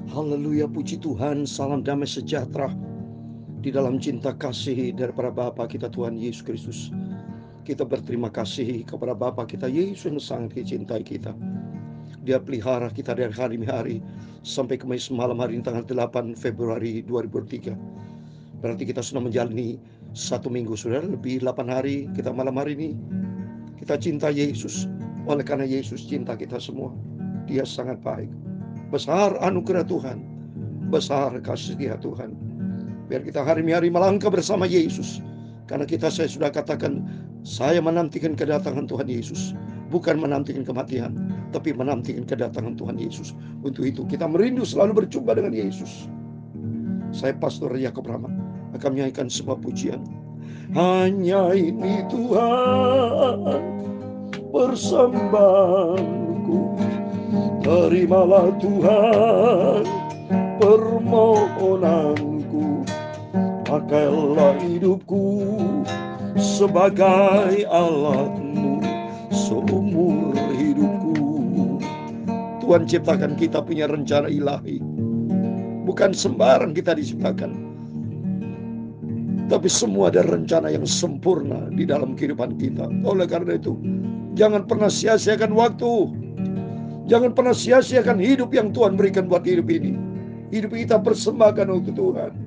Haleluya, puji Tuhan, salam damai sejahtera di dalam cinta kasih daripada Bapa kita Tuhan Yesus Kristus. Kita berterima kasih kepada Bapa kita Yesus yang sangat mencintai kita. Dia pelihara kita dari hari ke hari sampai Kamis malam hari ini tanggal 8 Februari 2023. Berarti kita sudah menjalani 1 minggu, saudara, lebih 8 hari kita malam hari ini. Kita cinta Yesus. Oleh karena Yesus cinta kita semua. Dia sangat baik. Besar anugerah Tuhan, besar kasih dia Tuhan. Biar kita hari-hari melangkah bersama Yesus. Karena saya sudah katakan, saya menantikan kedatangan Tuhan Yesus. Bukan menantikan kematian, tapi menantikan kedatangan Tuhan Yesus. Untuk itu kita merindu selalu berjumpa dengan Yesus. Saya Pastor Yakob Rahmat akan menyanyikan sebuah pujian. Hanya ini Tuhan persembahanku, terimalah Tuhan permohonanku. Pakailah hidupku sebagai alatmu seumur hidupku. Tuhan ciptakan kita punya rencana ilahi. Bukan sembarang kita diciptakan, tapi semua ada rencana yang sempurna di dalam kehidupan kita. Oleh karena itu, jangan pernah sia-siakan waktu. Jangan pernah sia-siakan hidup yang Tuhan berikan buat hidup ini. Hidup kita persembahkan untuk Tuhan.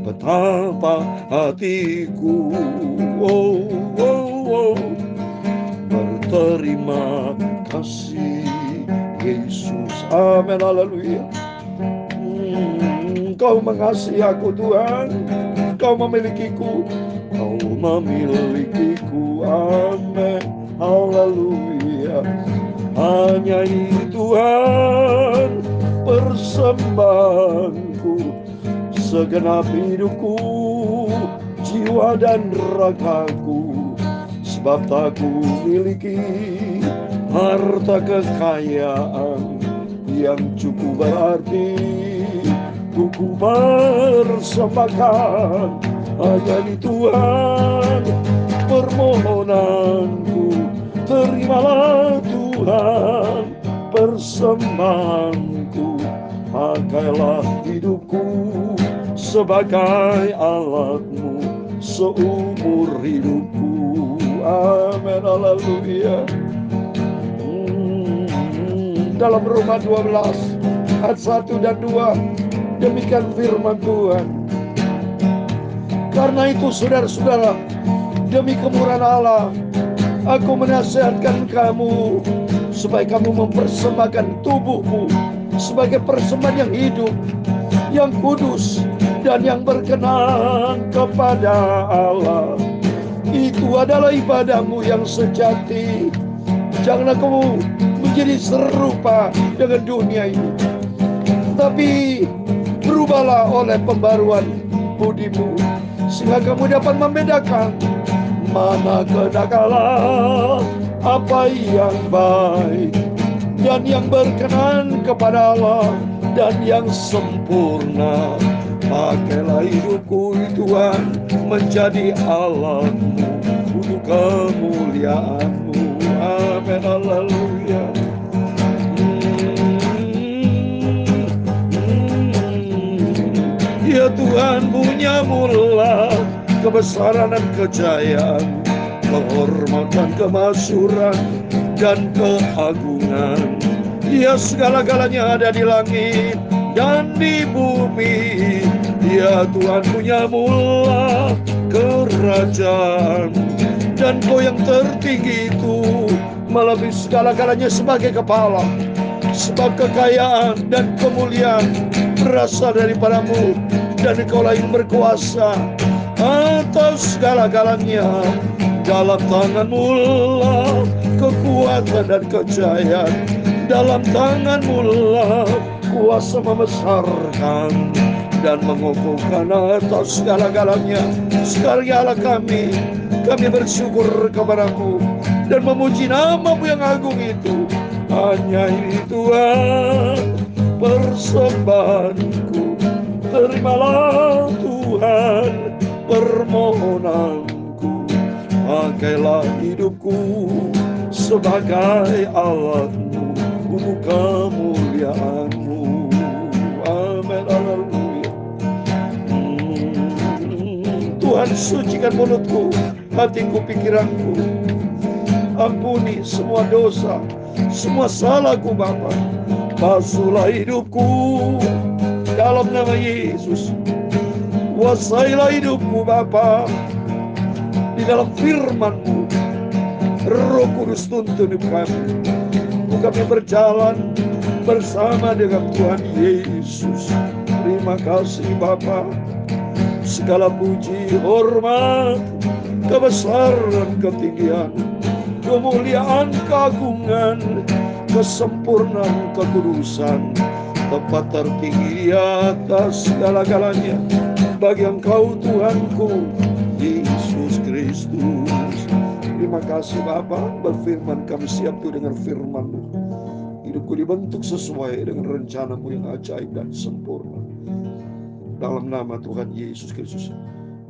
Betapa hatiku berterima kasih Yesus. Amin, haleluya. Kau mengasihi aku Tuhan, Kau memilikiku, Kau memilikiku. Amin, haleluya. Hanya ini Tuhan persembahanku, segenap hidupku, jiwa dan ragaku. Sebab tak ku miliki harta kekayaan yang cukup berarti ku persembahkan. Hanya di Tuhan permohonanku, terimalah Tuhan persembahanku. Pakailah hidupku sebagai alatmu seumur hidupku. Amin, haleluya. Dalam Roma 12 ayat 1 dan 2, demikian firman Tuhan. Karena itu saudara-saudara, demi kemurahan Allah, aku menasihatkan kamu supaya kamu mempersembahkan tubuhmu sebagai persembahan yang hidup, yang kudus, dan yang berkenan kepada Allah. Itu adalah ibadahmu yang sejati. Janganlah kamu menjadi serupa dengan dunia ini, tapi berubahlah oleh pembaruan budimu, sehingga kamu dapat membedakan mana kenakalan, apa yang baik dan yang berkenan kepada Allah dan yang sempurna. Pakailah hidupku Tuhan menjadi alatmu untuk kemuliaanmu. Amin, haleluya. Ya Tuhan, punya mula kebesaran dan kejayaan, kehormatan, kemasyhuran, dan keagungan. Ya, segala-galanya ada di langit dan di bumi. Ya Tuhan, punya mula kerajaan, dan Kau yang tertinggi itu melebihi segala-galanya sebagai kepala. Sebab kekayaan dan kemuliaan berasal daripadamu, dan Engkaulah yang berkuasa atas segala-galanya. Dalam tangan-Mu lah kekuatan dan kejayaan. Dalam tangan-Mu lah kuasa membesarkan dan mengukuhkan atas segala-galanya. Segala kami bersyukur kepada-Mu dan memuji nama-Mu yang agung itu. Hanya ini Tuhan persembahanku, terimalah Tuhan permohonanku. Pakailah hidupku sebagai alat-Mu untuk kemuliaan-Mu. Sucikan mulutku, hatiku, pikiranku. Ampuni semua dosa, semua salahku Bapa. Basuhlah hidupku dalam nama Yesus. Kuasailah hidupku Bapa di dalam firman-Mu. Roh Kudus tuntun hidup kami. Kami berjalan bersama dengan Tuhan Yesus. Terima kasih Bapa. Segala puji, hormat, kebesaran, ketinggian, kemuliaan, keagungan, kesempurnaan, kekudusan, tempat tertinggi di atas segala-galanya bagi Engkau Tuhanku Yesus Kristus. Terima kasih Bapa, berfirman kami siap tuh dengar firman-Mu. Hidupku dibentuk sesuai dengan rencana-Mu yang ajaib dan sempurna. Dalam nama Tuhan Yesus Kristus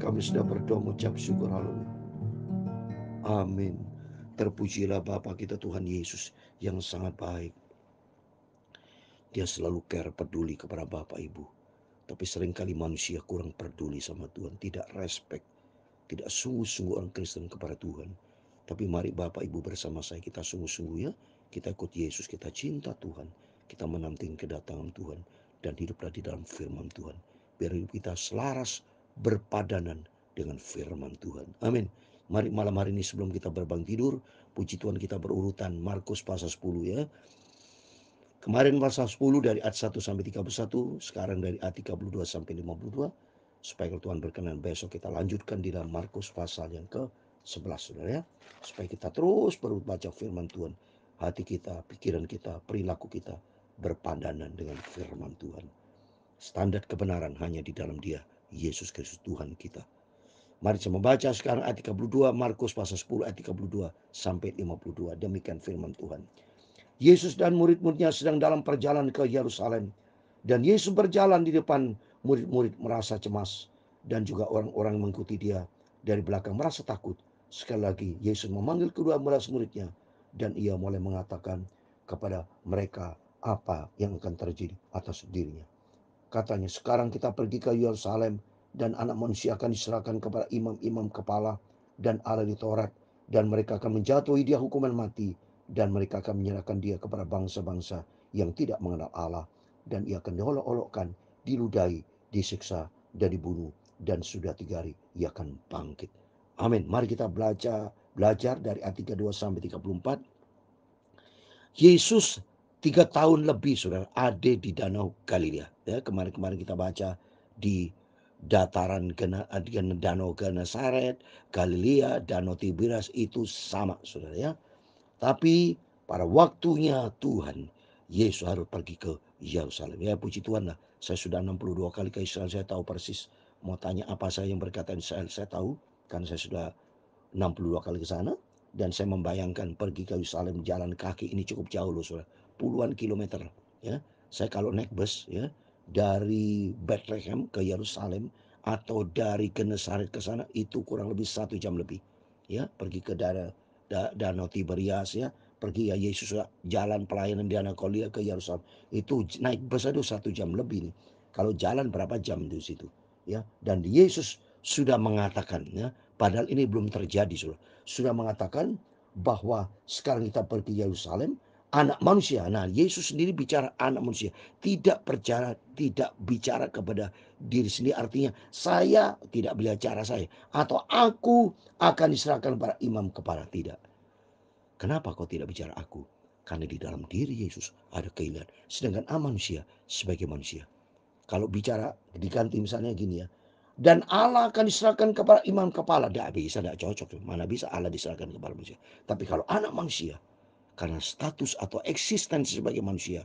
kami sudah berdoa mengucap syukur. Haleluya. Amin. Terpujilah Bapa kita Tuhan Yesus yang sangat baik. Dia selalu care, peduli kepada Bapak Ibu. Tapi seringkali manusia kurang peduli sama Tuhan, tidak respect, tidak sungguh-sungguh orang Kristen kepada Tuhan. Tapi mari Bapak Ibu bersama saya kita sungguh-sungguh ya. Kita ikut Yesus, kita cinta Tuhan. Kita menanti kedatangan Tuhan. Dan hiduplah di dalam firman Tuhan. Biar hidup kita selaras berpadanan dengan firman Tuhan. Amin. Mari malam hari ini sebelum kita berbang tidur, puji Tuhan kita berurutan Markus pasal 10 ya. Kemarin pasal 10 dari ayat 1 sampai 31, sekarang dari ayat 32 sampai 52. Supaya kalau Tuhan berkenan besok kita lanjutkan di dalam Markus pasal yang ke-11 saudara ya. Supaya kita terus baca firman Tuhan. Hati kita, pikiran kita, perilaku kita berpadanan dengan firman Tuhan. Standar kebenaran hanya di dalam Dia, Yesus Kristus Tuhan kita. Mari saya membaca sekarang ayat 32, Markus pasal 10 ayat 32 sampai 52. Demikian firman Tuhan. Yesus dan murid-muridnya sedang dalam perjalanan ke Yerusalem. Dan Yesus berjalan di depan, murid-murid merasa cemas. Dan juga orang-orang mengikuti dia dari belakang merasa takut. Sekali lagi Yesus memanggil kedua belas muridnya. Dan ia mulai mengatakan kepada mereka apa yang akan terjadi atas dirinya. Katanya, sekarang kita pergi ke Yerusalem dan anak manusia akan diserahkan kepada imam-imam kepala dan ahli Taurat. Dan mereka akan menjatuhi dia hukuman mati. Dan mereka akan menyerahkan dia kepada bangsa-bangsa yang tidak mengenal Allah. Dan ia akan diolok-olokkan, diludahi, disiksa, dan dibunuh. Dan sudah 3 hari ia akan bangkit. Amin. Mari kita belajar dari ayat 32 sampai 34. Yesus 3 tahun lebih saudara ada di Danau Galilea. Ya, kemarin kita baca di dataran Danau Genesaret, Galilea, Danau Tiberias itu sama saudara ya. Tapi pada waktunya Tuhan, Yesus harus pergi ke Yerusalem. Ya puji Tuhan lah. Saya sudah 62 kali ke Israel, saya tahu persis. Mau tanya apa saya yang berkata Israel, saya tahu. Karena saya sudah 62 kali ke sana. Dan saya membayangkan pergi ke Yerusalem jalan kaki ini cukup jauh loh saudara. Puluhan kilometer. Ya. Saya kalau naik bus ya dari Bethlehem ke Yerusalem atau dari Genesaret ke sana itu kurang lebih 1 jam lebih. Ya, pergi ke Danau Tiberias ya, pergi ya Yesus jalan pelayanan di Danau Galilea ke Yerusalem. Itu naik bus itu 1 jam lebih nih. Kalau jalan berapa jam di situ ya. Dan Yesus sudah mengatakan ya, padahal ini belum terjadi sudah mengatakan bahwa sekarang kita pergi ke Yerusalem, anak manusia. Nah, Yesus sendiri bicara anak manusia, tidak bicara kepada diri sendiri, artinya saya tidak bicara saya atau aku akan diserahkan kepada imam kepala, tidak. Kenapa kau tidak bicara aku? Karena di dalam diri Yesus ada kehilangan. Sedangkan manusia sebagai manusia. Kalau bicara diganti misalnya gini ya. Dan Allah akan diserahkan kepada imam kepala. Tidak bisa, tidak cocok. Mana bisa Allah diserahkan kepada manusia. Tapi kalau anak manusia, karena status atau eksistensi sebagai manusia,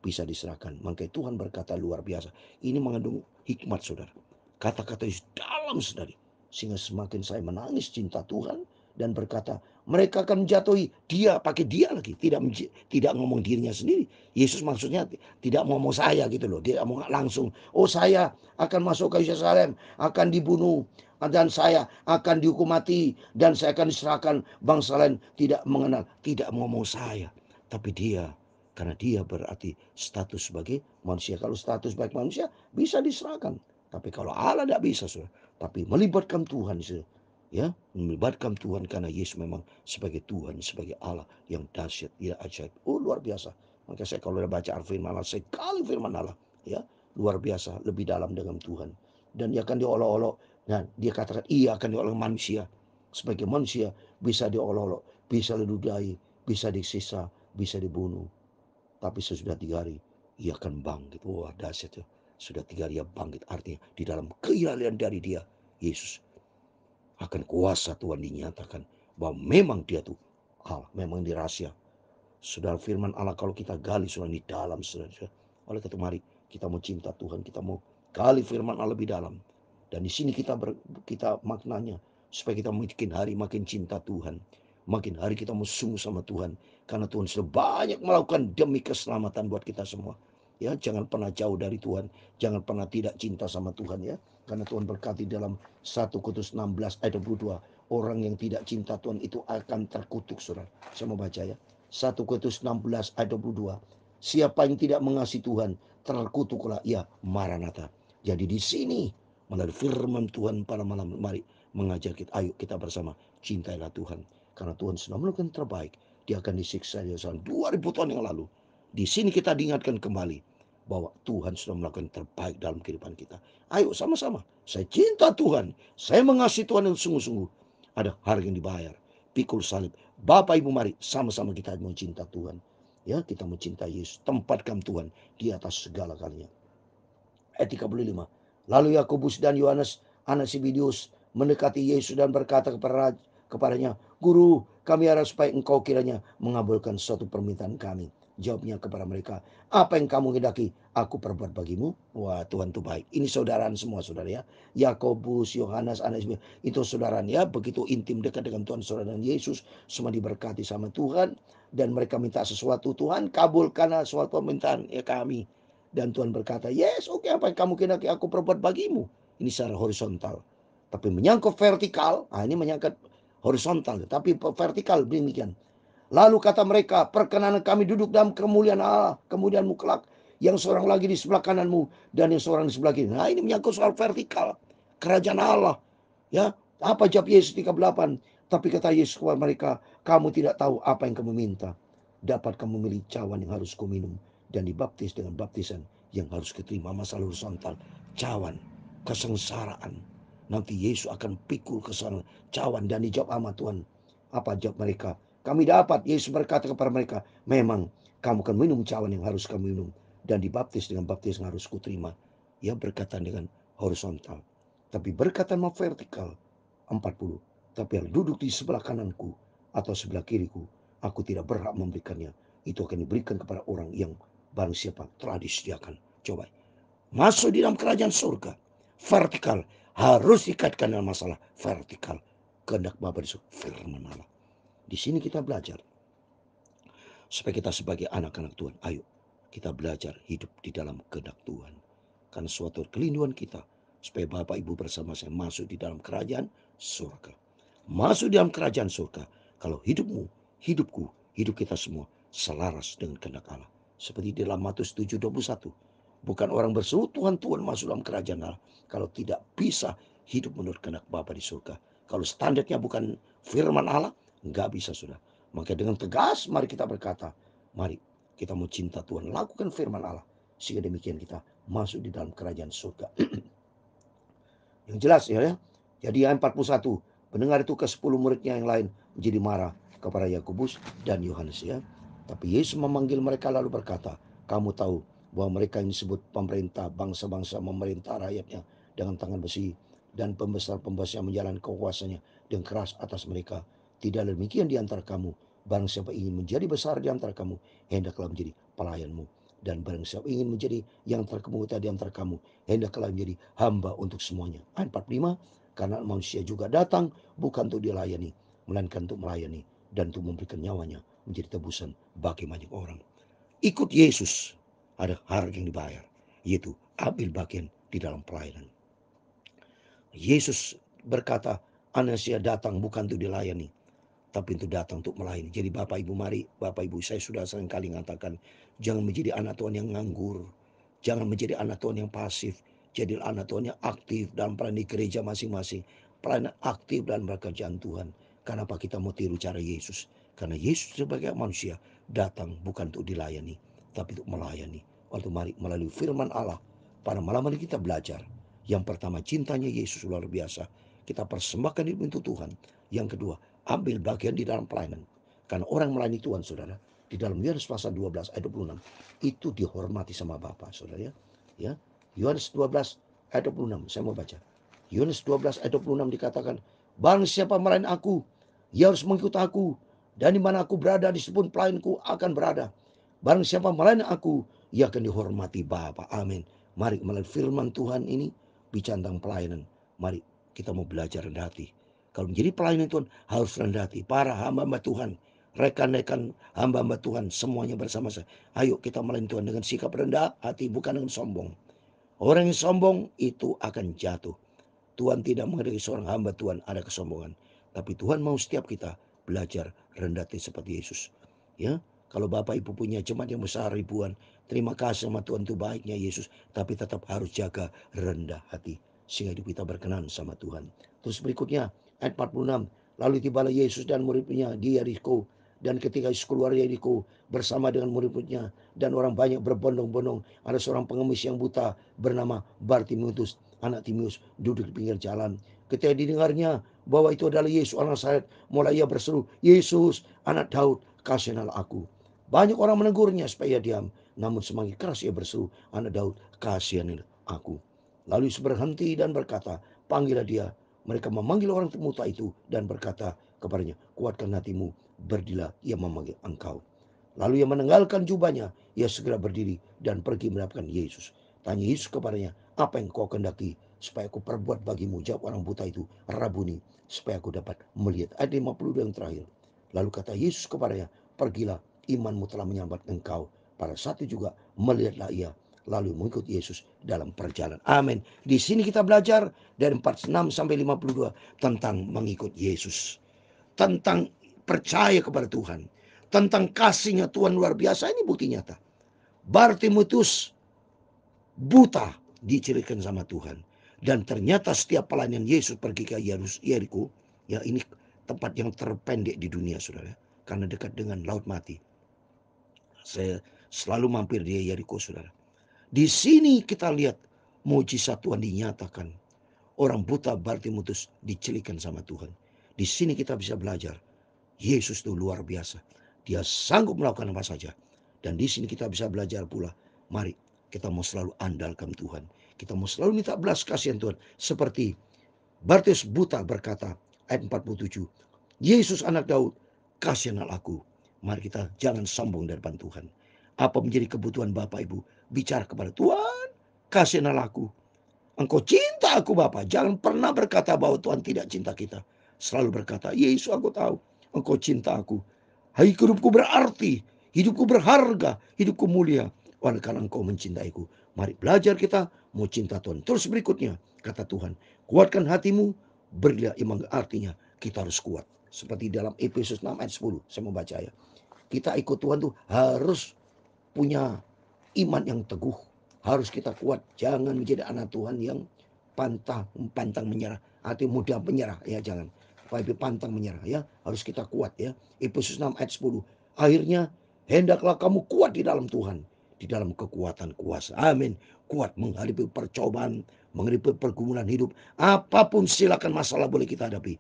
bisa diserahkan. Makanya Tuhan berkata luar biasa. Ini mengandung hikmat saudara. Kata-kata Yesus dalam saudari. Sehingga semakin saya menangis cinta Tuhan. Dan berkata mereka akan menjatuhi dia, pakai dia lagi. Tidak ngomong dirinya sendiri. Yesus maksudnya tidak ngomong saya gitu loh. Dia mau langsung, oh saya akan masuk ke Yerusalem, akan dibunuh, dan saya akan dihukum mati, dan saya akan diserahkan bangsa lain tidak mengenal. Tidak ngomong saya, tapi dia. Karena dia berarti status sebagai manusia. Kalau status sebagai manusia bisa diserahkan. Tapi kalau Allah tidak bisa, saudara. Tapi melibatkan Tuhan, saudara. Ya, melibatkan Tuhan karena Yesus memang sebagai Tuhan, sebagai Allah yang dahsyat, ya ajaib. Oh, luar biasa. Maka saya kalau udah baca firman Allah, sekali firman Allah, ya, luar biasa, lebih dalam dengan Tuhan. Dan dia akan diolok-olok. Nah, dia katakan iya akan diolok manusia. Sebagai manusia bisa diolok-olok, bisa diludahi, bisa disisa, bisa dibunuh. Tapi sesudah 3 hari ia akan bangkit. Wah, dahsyat ya. Sudah 3 hari ia bangkit. Artinya di dalam keilahian dari dia, Yesus akan kuasa Tuhan dinyatakan bahwa memang dia tuh Allah, memang di rahasia. Sudah firman Allah kalau kita gali sudah di dalam, saudara. Oleh karena itu mari kita mau cinta Tuhan, kita mau gali firman Allah lebih dalam. Dan di sini kita maknanya supaya kita makin hari makin cinta Tuhan. Makin hari kita mau sungguh sama Tuhan. Karena Tuhan sudah banyak melakukan demi keselamatan buat kita semua. Ya, jangan pernah jauh dari Tuhan. Jangan pernah tidak cinta sama Tuhan ya. Karena Tuhan berkati dalam 1 Korintus 16 ayat 22. Orang yang tidak cinta Tuhan itu akan terkutuk, saudara. Saya mau baca ya. 1 Korintus 16 ayat 22. Siapa yang tidak mengasihi Tuhan, terkutuklah ia, Maranatha. Jadi di sini melalui firman Tuhan pada malam mari mengajar kita, ayo kita bersama cintailah Tuhan. Karena Tuhan sudah melakukan terbaik. Dia akan disiksa di sana 2000 tahun yang lalu. Di sini kita diingatkan kembali bahwa Tuhan sudah melakukan terbaik dalam kehidupan kita. Ayo sama-sama. Saya cinta Tuhan. Saya mengasihi Tuhan yang sungguh-sungguh. Ada harga yang dibayar. Pikul salib. Bapak Ibu mari sama-sama kita mencinta Tuhan. Ya, kita mencintai Yesus. Tempatkan Tuhan di atas segala galanya. Ayat 35. Lalu Yakobus dan Yohanes anak Zebedeus mendekati Yesus dan berkata kepadanya, Guru, kami harap supaya engkau kiranya mengabulkan suatu permintaan kami. Jawabnya kepada mereka, apa yang kamu hendaki aku perbuat bagimu? Wah, Tuhan itu baik. Ini saudaraan semua, saudara ya. Yakobus, Yohanes, anak Zebedeus, itu saudaraan ya. Begitu intim dekat dengan Tuhan, saudara dan Yesus. Semua diberkati sama Tuhan. Dan mereka minta sesuatu, Tuhan kabulkanlah suatu permintaan ya kami. Dan Tuhan berkata, yes, oke, apa yang kamu kehendaki aku perbuat bagimu. Ini secara horizontal. Tapi menyangkut vertikal, ini menyangkut horizontal. Tapi vertikal demikian. Lalu kata mereka, perkenan kami duduk dalam kemuliaan Allah, kemudianmu kelak. Yang seorang lagi di sebelah kananmu, dan yang seorang di sebelah kiri. Nah, ini menyangkut soal vertikal. Kerajaan Allah. Ya, apa jawab Yesus 38? Tapi kata Yesus kepada mereka, kamu tidak tahu apa yang kamu minta. Dapat kamu memilih cawan yang harus kau minum dan dibaptis dengan baptisan yang harus diterima. Masalah horizontal, cawan, kesengsaraan. Nanti Yesus akan pikul ke sana cawan dan dijawab sama Tuhan. Apa jawab mereka? Kami dapat. Yesus berkata kepada mereka, memang kamu akan minum cawan yang harus kamu minum dan dibaptis dengan baptis yang harus kuterima. Ya, berkaitan dengan horizontal. Tapi berkaitan sama vertikal 40. Tapi yang duduk di sebelah kananku atau sebelah kiriku, aku tidak berhak memberikannya. Itu akan diberikan kepada orang yang barang siapa telah disediakan. Coba. Masuk di dalam kerajaan surga. Vertikal. Harus dikaitkan dengan masalah vertikal. Kehendak Bapa di surga. Firman Allah. Di sini kita belajar. Supaya kita sebagai anak-anak Tuhan. Ayo. Kita belajar hidup di dalam kehendak Tuhan. Karena suatu kelinduan kita. Supaya Bapak Ibu bersama saya masuk di dalam kerajaan surga. Masuk di dalam kerajaan surga. Kalau hidupmu, hidupku, hidup kita semua selaras dengan kehendak Allah. Seperti di dalam Matius 7:21. Bukan orang berseru Tuhan, Tuhan masuk dalam kerajaan Allah. Kalau tidak bisa hidup menurut kehendak Bapa di surga. Kalau standarnya bukan firman Allah, nggak bisa sudah. Maka dengan tegas mari kita berkata, mari kita mau cinta Tuhan, lakukan firman Allah. Sehingga demikian kita masuk di dalam kerajaan surga. Yang jelas ya. Jadi ayat 41. Mendengar itu ke-10 muridnya yang lain menjadi marah kepada Yakobus dan Yohanes ya. Tapi Yesus memanggil mereka lalu berkata, kamu tahu bahwa mereka yang disebut pemerintah bangsa-bangsa memerintah rakyatnya dengan tangan besi dan pembesar-pembesar yang menjalankan kekuasaannya dengan keras atas mereka. Tidak demikian di antara kamu. Barang siapa ingin menjadi besar di antara kamu, hendaklah menjadi pelayanmu. Dan barang siapa ingin menjadi yang terkemuka di antara kamu, hendaklah menjadi hamba untuk semuanya. Ayat 45, karena manusia juga datang bukan untuk dilayani, melainkan untuk melayani dan untuk memberikan nyawanya menjadi tebusan bagi banyak orang. Ikut Yesus, ada harga yang dibayar, yaitu ambil bagian di dalam pelayanan. Yesus berkata, Anasia datang bukan untuk dilayani, tapi untuk datang untuk melayani. Jadi Bapak Ibu mari, Bapak Ibu saya sudah seringkali mengatakan, jangan menjadi anak Tuhan yang nganggur. Jangan menjadi anak Tuhan yang pasif. Jadi anak Tuhan yang aktif dalam pelayanan di gereja masing-masing. Pelayanan aktif dalam pekerjaan Tuhan. Kenapa kita mau tiru cara Yesus? Karena Yesus sebagai manusia datang bukan untuk dilayani, tapi untuk melayani. Waktu mari melalui firman Allah, pada malam hari kita belajar. Yang pertama, cintanya Yesus luar biasa. Kita persembahkan hidup untuk Tuhan. Yang kedua, ambil bagian di dalam pelayanan. Karena orang melayani Tuhan, saudara, di dalam Yohanes pasal 12 ayat 26, itu dihormati sama Bapa, saudara ya. Ya, Yohanes 12 ayat 26, saya mau baca. Yohanes 12 ayat 26 dikatakan, barang siapa melayani aku, ia harus mengikut aku, dan di mana aku berada, di situ pun pelayanku akan berada. Barang siapa melayani aku, ia akan dihormati Bapa. Amin. Mari melalui firman Tuhan ini bicara tentang pelayanan. Mari kita mau belajar rendah hati. Kalau menjadi pelayanan Tuhan harus rendah hati. Para hamba-hamba Tuhan, rekan-rekan hamba-hamba Tuhan, semuanya bersama saya. Ayo kita melayani Tuhan dengan sikap rendah hati, bukan dengan sombong. Orang yang sombong itu akan jatuh. Tuhan tidak menghendaki seorang hamba Tuhan ada kesombongan. Tapi Tuhan mau setiap kita belajar rendah hati seperti Yesus. Ya, kalau Bapak Ibu punya jemaat yang besar ribuan, terima kasih sama Tuhan, itu baiknya Yesus. Tapi tetap harus jaga rendah hati, sehingga hidup kita berkenan sama Tuhan. Terus berikutnya ayat 46. Lalu tibalah Yesus dan murid-muridnya di Yeriko. Dan ketika Yesus keluar Yeriko bersama dengan murid-muridnya, dan orang banyak berbondong-bondong, ada seorang pengemis yang buta bernama Bartimeus, anak Timeus, duduk di pinggir jalan. Ketika didengarnya bahwa itu adalah Yesus anak Nazaret, mulai ia berseru, Yesus anak Daud, kasihanlah aku. Banyak orang menegurnya supaya ia diam, namun semakin keras ia berseru, anak Daud, kasihanilah aku. Lalu Yesus berhenti dan berkata, panggillah dia. Mereka memanggil orang buta itu dan berkata kepadanya, kuatkan hatimu, berdirilah, ia memanggil engkau. Lalu ia menanggalkan jubahnya, ia segera berdiri dan pergi mendapatkan Yesus. Tanya Yesus kepadanya, apa yang kau kehendaki supaya aku perbuat bagimu? Jawab orang buta itu, Rabuni, supaya aku dapat melihat. Ayat 52 yang terakhir. Lalu kata Yesus kepadanya, pergilah, imanmu telah menyelamatkan engkau. Pada saat itu juga melihatlah ia, lalu mengikut Yesus dalam perjalanan. Amin. Di sini kita belajar dari 46 sampai 52 tentang mengikut Yesus. Tentang percaya kepada Tuhan. Tentang kasihnya Tuhan luar biasa. Ini bukti nyata. Bartimeus buta dicirikan sama Tuhan. Dan ternyata setiap pelayanan Yesus pergi ke Yeriko, ya ini tempat yang terpendek di dunia, saudara, karena dekat dengan laut mati. Saya selalu mampir di Yeriko, saudara. Di sini kita lihat mujizat Tuhan dinyatakan. Orang buta Bartimeus dicirikan sama Tuhan. Di sini kita bisa belajar Yesus itu luar biasa. Dia sanggup melakukan apa saja. Dan di sini kita bisa belajar pula, mari kita mau selalu andalkan Tuhan. Kita mau selalu minta belas kasihan Tuhan. Seperti Bartimeus buta berkata, ayat 47, Yesus anak Daud, kasihanlah aku. Mari kita jangan sombong di depan Tuhan. Apa menjadi kebutuhan Bapak Ibu? Bicara kepada Tuhan, kasihanlah aku. Engkau cinta aku Bapa. Jangan pernah berkata bahwa Tuhan tidak cinta kita. Selalu berkata, Yesus aku tahu engkau cinta aku. Hidupku berarti, hidupku berharga, hidupku mulia. Oleh karena engkau mencintaiku. Mari belajar kita mau cinta Tuhan. Terus berikutnya, kata Tuhan, kuatkan hatimu, berilah iman. Artinya kita harus kuat. Seperti dalam Efesus 6 ayat 10. Saya mau baca ya. Kita ikut Tuhan tuh harus punya iman yang teguh. Harus kita kuat. Jangan menjadi anak Tuhan yang pantang menyerah. Atau mudah menyerah. Ya jangan. Tapi pantang menyerah ya. Harus kita kuat ya. Efesus 6 ayat 10. Akhirnya hendaklah kamu kuat di dalam Tuhan. Di dalam kekuatan kuasa. Amin. Kuat menghadapi percobaan. Menghadapi pergumulan hidup. Apapun silakan masalah boleh kita hadapi.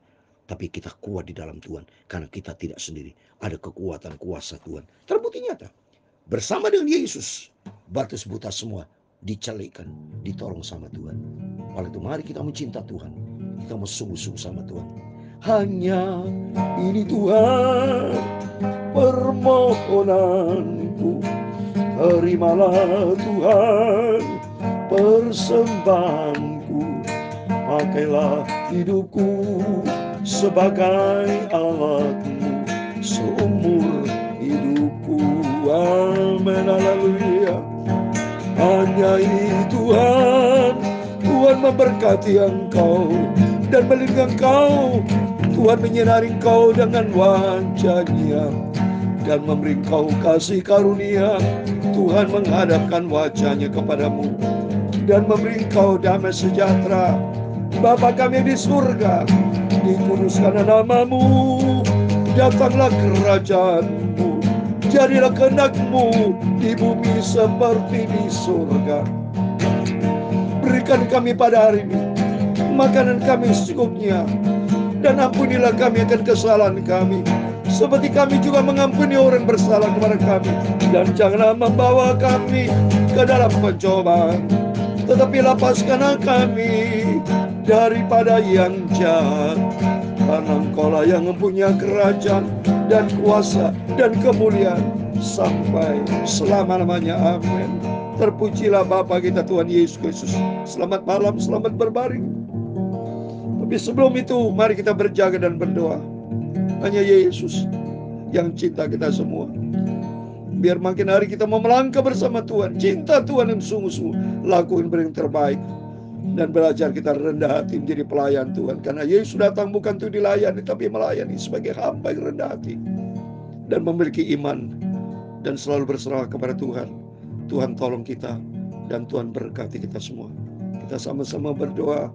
Tapi kita kuat di dalam Tuhan. Karena kita tidak sendiri. Ada kekuatan kuasa Tuhan. Terbukti nyata. Bersama dengan Yesus. Bartimeus buta semua dicelikan, ditolong sama Tuhan. Oleh itu mari kita mencinta Tuhan. Kita mau sungguh-sungguh sama Tuhan. Hanya ini Tuhan permohonanku. Terimalah Tuhan persembahanku. Pakailah hidupku sebagai alatmu seumur hidupku. Amin. Haleluya. Hanya ini Tuhan. Tuhan memberkati engkau dan melindungi engkau. Tuhan menyinari engkau dengan wajah-Nya dan memberi engkau kasih karunia. Tuhan menghadapkan wajah-Nya kepadamu dan memberi Engkau damai sejahtera. Bapa kami di surga, dikuduskanlah nama-Mu, datanglah kerajaan-Mu, jadilah kehendak-Mu di bumi seperti di surga. Berikan kami pada hari ini makanan kami secukupnya, dan ampunilah kami akan kesalahan kami, seperti kami juga mengampuni orang bersalah kepada kami. Dan janganlah membawa kami ke dalam pencobaan, tetapi lepaskanlah kami daripada yang jahat. Karena Engkaulah yang mempunyai kerajaan dan kuasa dan kemuliaan sampai selama-lamanya. Amin. Terpujilah Bapa kita Tuhan Yesus Kristus. Selamat malam, selamat berbaring. Tapi sebelum itu, mari kita berjaga dan berdoa. Hanya Yesus yang cinta kita semua. Biar makin hari kita mau melangkah bersama Tuhan, cinta Tuhan yang sungguh-sungguh, lakuin yang terbaik, dan belajar kita rendah hati menjadi pelayan Tuhan. Karena Yesus datang bukan untuk dilayani, tapi melayani sebagai hamba yang rendah hati dan memiliki iman dan selalu berserah kepada Tuhan. Tuhan tolong kita dan Tuhan berkati kita semua. Kita sama-sama berdoa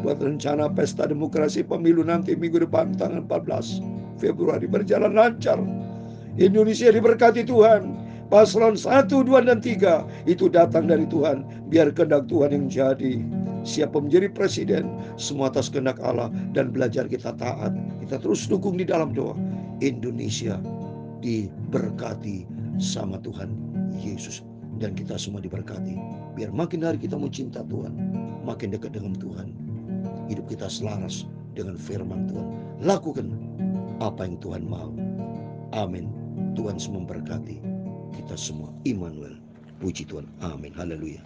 buat rencana pesta demokrasi pemilu nanti minggu depan tanggal 14 Februari berjalan lancar. Indonesia diberkati Tuhan. Paslon 1, 2, dan 3 itu datang dari Tuhan. Biar kehendak Tuhan yang jadi. Siapa menjadi presiden, semua atas kehendak Allah, dan belajar kita taat. Kita terus dukung di dalam doa. Indonesia diberkati sama Tuhan Yesus, dan kita semua diberkati. Biar makin hari kita mencinta Tuhan, makin dekat dengan Tuhan. Hidup kita selaras dengan firman Tuhan. Lakukan apa yang Tuhan mau. Amin. Tuhan semua memberkati kita semua. Immanuel. Puji Tuhan. Amin. Haleluya.